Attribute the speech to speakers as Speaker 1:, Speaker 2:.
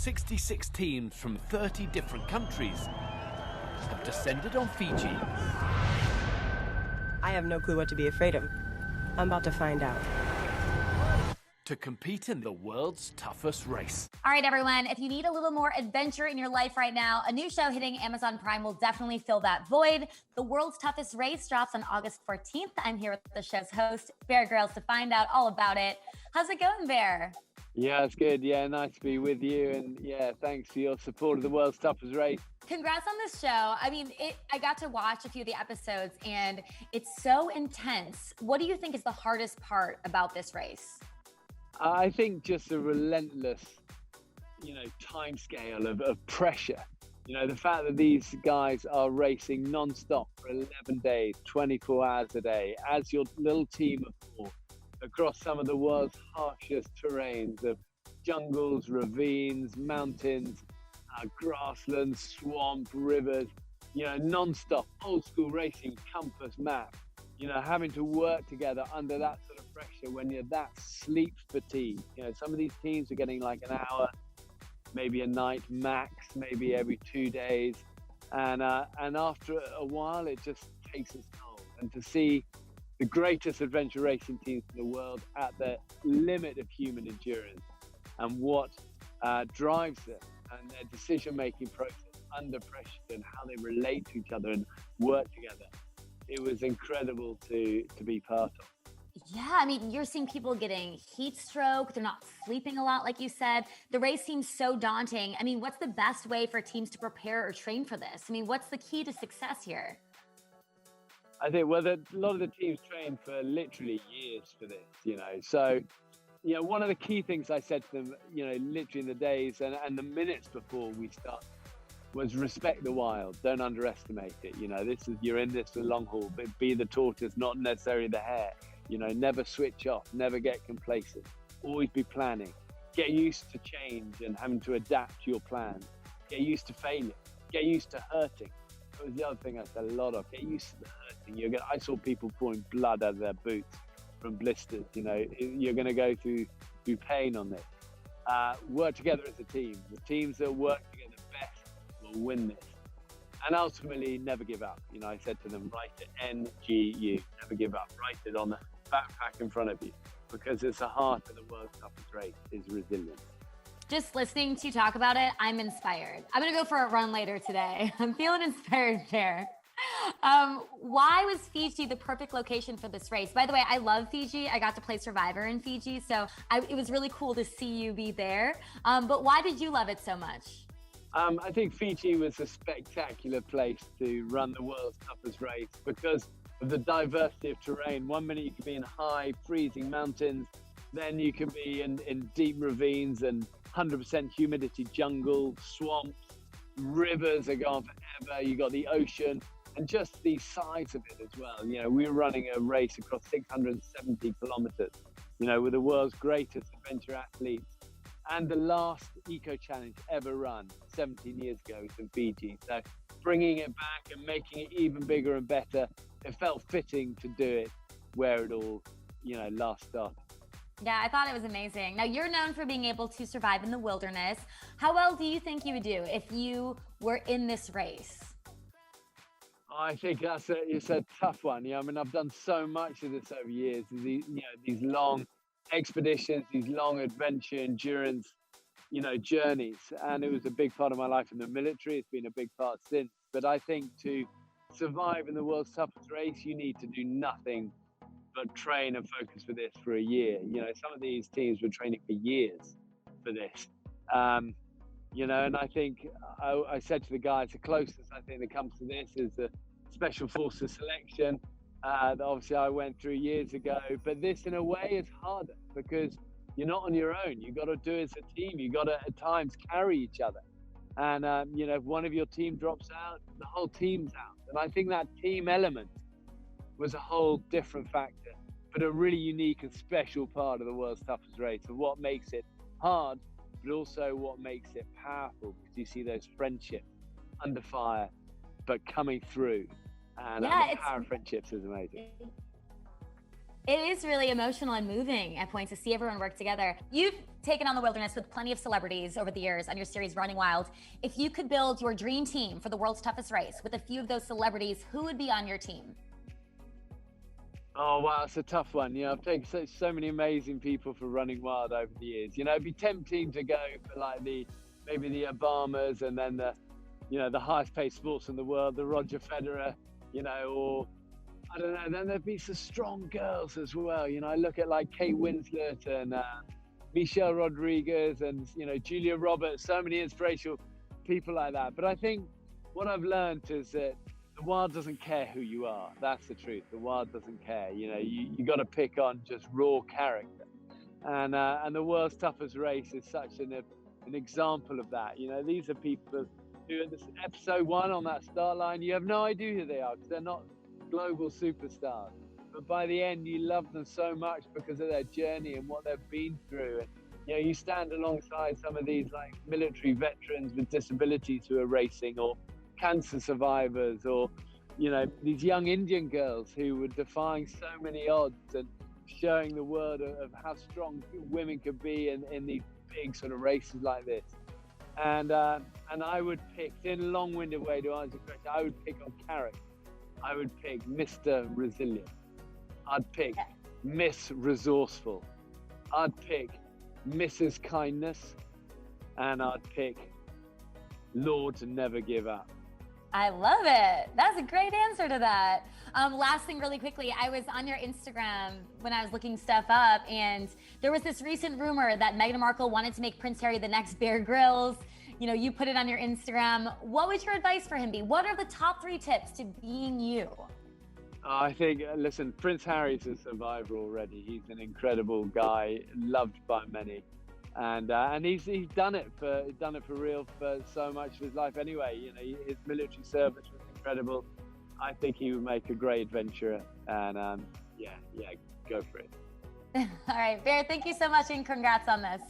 Speaker 1: 66 teams from 30 different countries have descended on Fiji.
Speaker 2: I have no clue what to be afraid of. I'm about to find out.
Speaker 1: To compete in the world's toughest race.
Speaker 3: All right, everyone, if you need a little more adventure in your life right now, a new show hitting Amazon Prime will definitely fill that void. The World's Toughest Race drops on August 14th. I'm here with the show's host, Bear Grylls, to find out all about it. How's it going, Bear?
Speaker 4: Yeah, it's good. Yeah, nice to be with you. And yeah, thanks for your support of the World's Toughest Race.
Speaker 3: Congrats on this show. I mean, I got to watch a few of the episodes and it's so intense. What do you think is the hardest part about this race?
Speaker 4: I think just the relentless, time scale of pressure. The fact that these guys are racing non-stop for 11 days, 24 hours a day, as your little team of four, across some of the world's harshest terrains of jungles, ravines, mountains, grasslands, swamp, rivers, non-stop, old school racing compass map, having to work together under that sort of pressure when you're that sleep fatigued. Some of these teams are getting like an hour, maybe a night max, maybe every 2 days. And after a while, it just takes its toll. And to see the greatest adventure racing teams in the world at the limit of human endurance and what drives them and their decision-making process under pressure and how they relate to each other and work together. It was incredible to be part of.
Speaker 3: Yeah, I mean, you're seeing people getting heat stroke. They're not sleeping a lot, like you said. The race seems so daunting. I mean, what's the best way for teams to prepare or train for this? I mean, what's the key to success here?
Speaker 4: I think, a lot of the teams train for literally years for this, So, one of the key things I said to them, literally in the days and the minutes before we start was respect the wild. Don't underestimate it. You're in this for the long haul. Be the tortoise, not necessarily the hare. Never switch off, never get complacent. Always be planning. Get used to change and having to adapt to your plans. Get used to failure. Get used to hurting. That was the other thing I said a lot of. Get used to the hurting. I saw people pouring blood out of their boots from blisters. You're going to go through pain on this. Work together as a team. The teams that work together best will win this. And ultimately, never give up. I said to them, write it NGU, never give up. Write it on the backpack in front of you, because it's the heart of the world's toughest race is resilience.
Speaker 3: Just listening to you talk about it, I'm inspired. I'm going to go for a run later today. I'm feeling inspired there. Why was Fiji the perfect location for this race? By the way, I love Fiji. I got to play Survivor in Fiji, so it was really cool to see you be there. But why did you love it so much?
Speaker 4: I think Fiji was a spectacular place to run the world's toughest race because of the diversity of terrain. 1 minute you could be in high, freezing mountains, then you can be in deep ravines and 100% humidity jungle, swamps, rivers are gone forever. You got the ocean and just the size of it as well. We were running a race across 670 kilometers, with the world's greatest adventure athletes. And the last eco challenge ever run 17 years ago was in Fiji. So bringing it back and making it even bigger and better, it felt fitting to do it where it all, last started.
Speaker 3: Yeah, I thought it was amazing. Now, you're known for being able to survive in the wilderness. How well do you think you would do if you were in this race?
Speaker 4: I think it's a tough one. I've done so much of this over years. These long expeditions, these long adventure endurance, journeys. And it was a big part of my life in the military. It's been a big part since. But I think to survive in the world's toughest race, you need to do nothing but train and focus for this for a year. Some of these teams were training for years for this. And I think I said to the guys, the closest I think that comes to this is the Special Forces selection that obviously I went through years ago. But this, in a way, is harder because you're not on your own. You got to do it as a team. You got to at times carry each other. And if one of your team drops out, the whole team's out. And I think that team element was a whole different factor, but a really unique and special part of the world's toughest race, and what makes it hard, but also what makes it powerful, because you see those friendships under fire, but coming through. And the power of friendships is amazing.
Speaker 3: It is really emotional and moving at points to see everyone work together. You've taken on the wilderness with plenty of celebrities over the years on your series Running Wild. If you could build your dream team for the world's toughest race with a few of those celebrities, who would be on your team?
Speaker 4: Oh, wow, it's a tough one. You know, I've taken so many amazing people for Running Wild over the years. You know, it'd be tempting to go for like maybe the Obamas, and then the highest paid sports in the world, the Roger Federer, you know, or I don't know, then there'd be some strong girls as well. You know, I look at like Kate Winslet and Michelle Rodriguez and, you know, Julia Roberts, so many inspirational people like that. But I think what I've learned is that the wild doesn't care who you are. That's the truth. The wild doesn't care. You know, you got to pick on just raw character. And the world's toughest race is such an example of that. You know, these are people who at this episode 1 on that start line, you have no idea who they are because they're not global superstars. But by the end, you love them so much because of their journey and what they've been through. And, you know, you stand alongside some of these like military veterans with disabilities who are racing, or cancer survivors, or, you know, these young Indian girls who were defying so many odds and showing the world of how strong women could be in these big sort of races like this. And I would pick, in a long-winded way to answer the question, I would pick on character. I would pick Mr. Resilient. I'd pick Miss Resourceful. I'd pick Mrs. Kindness. And I'd pick Lord Never Give Up.
Speaker 3: I love it. That's a great answer to that. Last thing really quickly, I was on your Instagram when I was looking stuff up, and there was this recent rumor that Meghan Markle wanted to make Prince Harry the next Bear Grylls. You know, you put it on your Instagram. What would your advice for him be? What are the top 3 tips to being you?
Speaker 4: I think, listen, Prince Harry's a survivor already. He's an incredible guy, loved by many. And he's done it for real for so much of his life anyway. You know, his military service was incredible. I think he would make a great adventurer, and yeah, go for it.
Speaker 3: All right, Bear, thank you so much, and congrats on this.